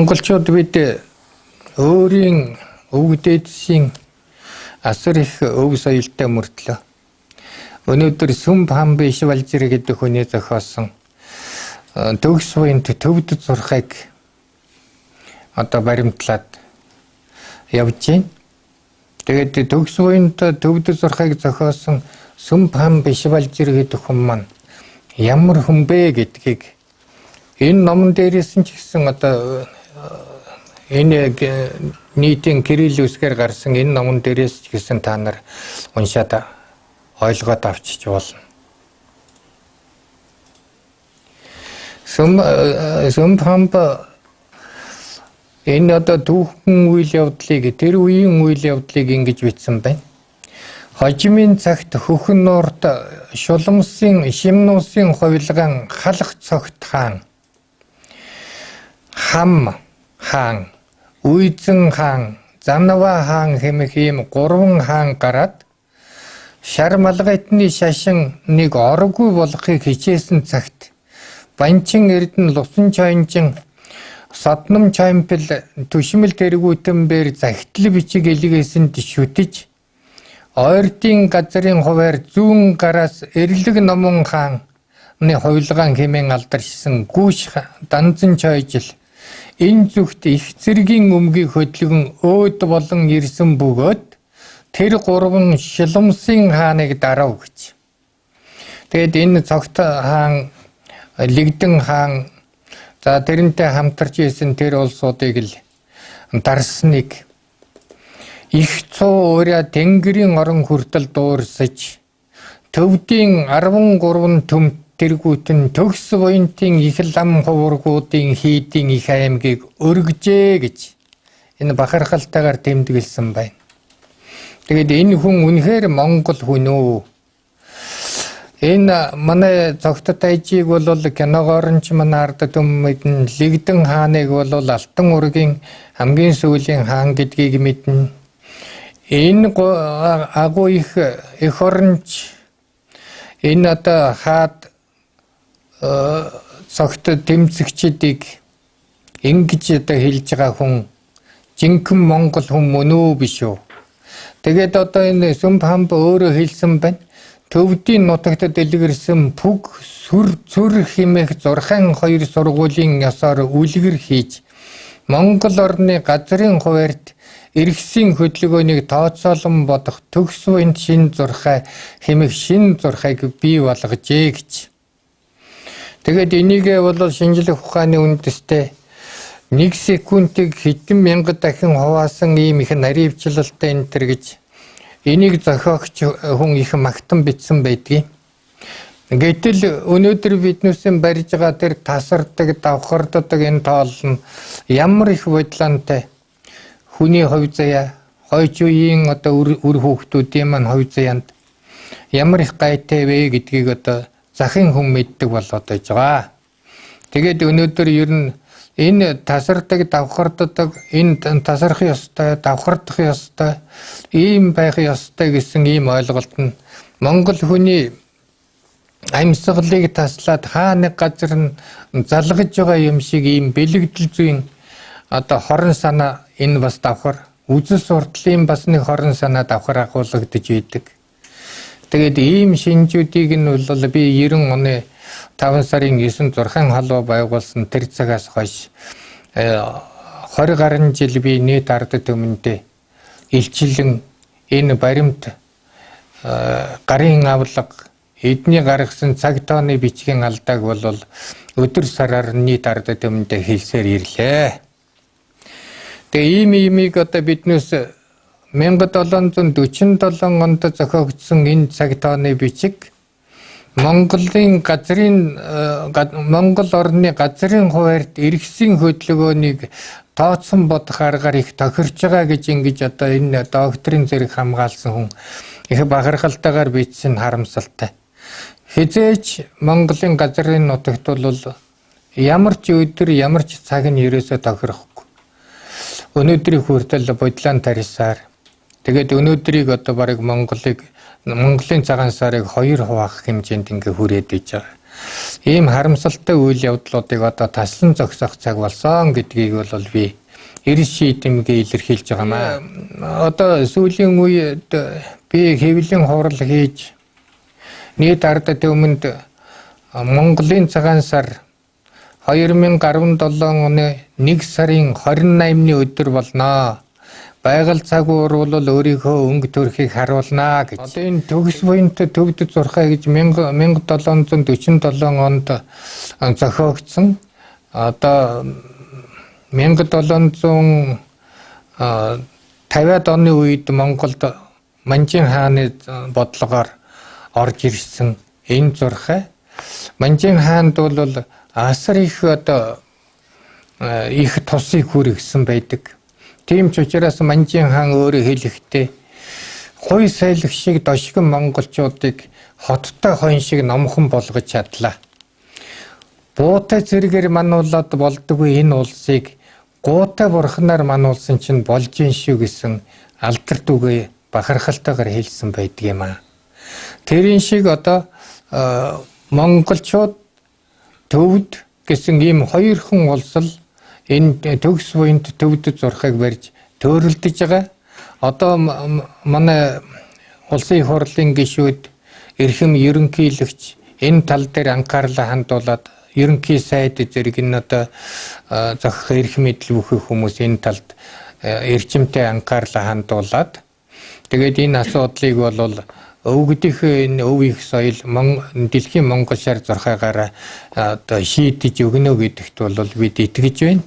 Монголчууд бид өөрийн өвгдээдсийн асар их өв соёлтой мөртлөө өнөөдөр Сүм Памбишвалжир гэдэг хүний зохиосон төгс буйнд төвд зурхайг одоо баримтлаад явж байна. Тэгээд төгс буйнд төвд зурхайг зохиосон Сүм Памбишвалжир гэдэг хүн маань ямар хүн бэ гэдгийг энэ номон дээрээс нь ч гэсэн одоо энэ нийтийн Кирилл үсгээр гарсан энэ номон дээрээс ч гэсэн та нар уншаад ойлгоод авчиж болно. Сүм Памба энэ одоо түүхэн үйл явдлыг тэр үеийн үйл явдлыг ингэж бичсэн байна. Хожимын цагт хөхн нуурт шулмсын шимнуусын хувилгаан халах цогт хаан хам хаан үйзэн хаан Занава хаан хэмээх ийм 3 хаан гараад шар малгайтны шашин нэг оргүй болохыг хичээсэн цагт Банчин Эрдэнэ Лусан чойнжин Содном чоймпл түшмэл тэргүүтэн бэр захидл бичиг илгээсэнд шүтэж ойрдын газрын хуваар зүүн гараас эрлэг номон хааны хувилгаан хэмээн алдаршсан гүүш данзан чойжил энэ зүгт их зэргийн өмгийг хөдөлгөн өөд болон ирсэн бөгөөд тэр 3 шилмсын хааныг дарав гэж. Тэгэд энэ цогт хаан Лигдэн хаан за тэрнтэй хамтарч исэн тэр улсуудыг л дарсныг их цуу ураа тэнгэрийн орон хүртэл дуурсаж төвдийн 13 төмт тэргүүтэн төгс буйнтын их лам хувургуудын хийдийн их аймгийг өргөжээ гэж энэ бахархалтайгаар тэмдэглэсэн байна. Тэгээд энэ хүн үнэхээр Монгол хүн үү? Энэ манай цогтод айжийг бол киногоор нь ч манай ард түмэд Лигдэн хааныг бол Алтан ургийн хамгийн сүүлийн хаан гэдгийг мэднэ. Энэ агуу их оронч энэ одоо хаад цогтод тэмцэгчдийг ингэж одоо хэлж байгаа хүн жинхэнэ Монгол хүн мөн үү биш үү? Тэгээд одоо энэ Сүм Памба өөрөө хэлсэн байна. Төвдийн нутагт дэлгэрсэн Пүг сүр хэмээх 6 сургуулийн ёсоор үлгэр хийж Монгол орны газрын хуваарьт эргэсийн хөдөлгөөнийг тооцоолон бодох төгс буйнд шин зурхай хэмээх шин зурхайг бий болгожээ гэж. Тэгээд энийгээ бол шинжлэх ухааны үндэстэй 1 секундыг хэдэн мянга дахин хуваасан ийм их наривчлалтай энэ төр гэж энийг зохиогч хүн их магтан бичсэн байдгийг. Гэтэл өнөөдөр биднээс барьж байгаа тэр тасардаг, давхардаг энэ тоол нь ямар их бодлонтой хүний хувь заяа, хойч үеийн одоо үр хүүхдүүдийн маань хувь заяанд ямар их гайтай вэ гэдгийг одоо захын хүн мэддэг болоод байж байгаа. Тэгээд өнөөдөр ер нь энэ тасардаг, давхардаг, энэ тасарх ёстой, давхардах ёстой, ийм байх ёстой гэсэн ийм ойлголт нь Монгол хүний амьсгалыг таслаад хаа нэг газар нь залгаж байгаа юм шиг ийм бэлэгдэл зүйн одоо хорон санаа энэ бас давхар үзэл суртлын бас нэг хорон санаа давхар агуулгадж идэг. Тэгээд ийм шинжүүдийг нь бол би 90 оны 5 сарын 9 зурхаан халуун байгуулсан тэр цагаас хойш 20 гаруй жил би нийт ард түмэндээ илчилэн энэ баримт гарын авлага эдний гаргасан цаг тооны бичгийн алдааг бол өдөр сараар нийт ард түмэндээ хэлсээр ирлээ. Тэгээ имийг одоо биднээс 1747 онд зохиогдсон энэ цаг тооны бичиг Монголын газрын Монгол орны газрын хуваарьт эргэсийн хөдөлгөөнийг тооцсон бодох аргаар их тохирч байгаа гэж ингэж одоо энэ доктрин зэрэг хамгаалсан хүн их бахархалтайгаар бичсэн харамсалтай. Хизээч Монголын газрын нутагт бол ямар ч өдөр ямар ч цаг нь ерөөсөө тохирохгүй. Өнөөдрийн хүртэл бодлон тарисаар тэгээд өнөөдрийг одоо барыг Монголын цагаан сарыг 2 хуваах хэмжээнд ингээ хүрээд иж байгаа. Ийм харамсалтай үйл явдлуудыг одоо таслан зогсоох цаг болсон гэдгийг бол би эрс шийдэмгээ илэрхийлж байгаамаа. Одоо сүүлийн үед би хэвлэлийн хурал хийж нийт ард түмэнд Монголын цагаан сар 2017 оны 1 сарын 28-ны өдөр болноо. Байгаль цаг уурвал өөрийнхөө өнгө төрхийг харуулнаа гэж. Одоо энэ төгс буянт төвд зурхай гэж 1747 онд зохиогдсон. Одоо 1750-ад оны үед Монголд Манжин хааны бодлогоор орж ирсэн энэ зурхай. Манжин хаанд бол асар их одоо их тусыг хүргэсэн байдаг. Тийм ч учраас Манжин хаан өөрөө хэлэхдээ хой сайлх шиг дошгон монголчуудыг хоттой хойн шиг номхон болгож чадлаа. Буутай зэрэгээр мануулаад болдгүй энэ улсыг гуутай бурхнаар мануулсан чинь болж ин шүү гэсэн алдарт үгээ бахархалтайгаар хэлсэн байдаг юм аа. Тэрийн шиг одоо монголчууд төвд гэсэн ийм хоёрхан улсал энэ төгс буянт төвд зурхайг барьж төөрөлдөж байгаа. Одоо манай улсын хурлын гишүүд эрхэм ерөнхийлөгч энэ тал дээр анхаарлаа хандуулад ерөнхий сайд зэрэг энэ одоо зохих эрх мэдэл бүхэх хүмүүс энэ талд эрчимтэй анхаарлаа хандуулад тэгээд энэ асуудлыг бол өвгдөх энэ өв их соёл дэлхийн Монгол шар зурхайгаараа одоо шийдэж өгнө гэдэгт бол бид итгэж байна.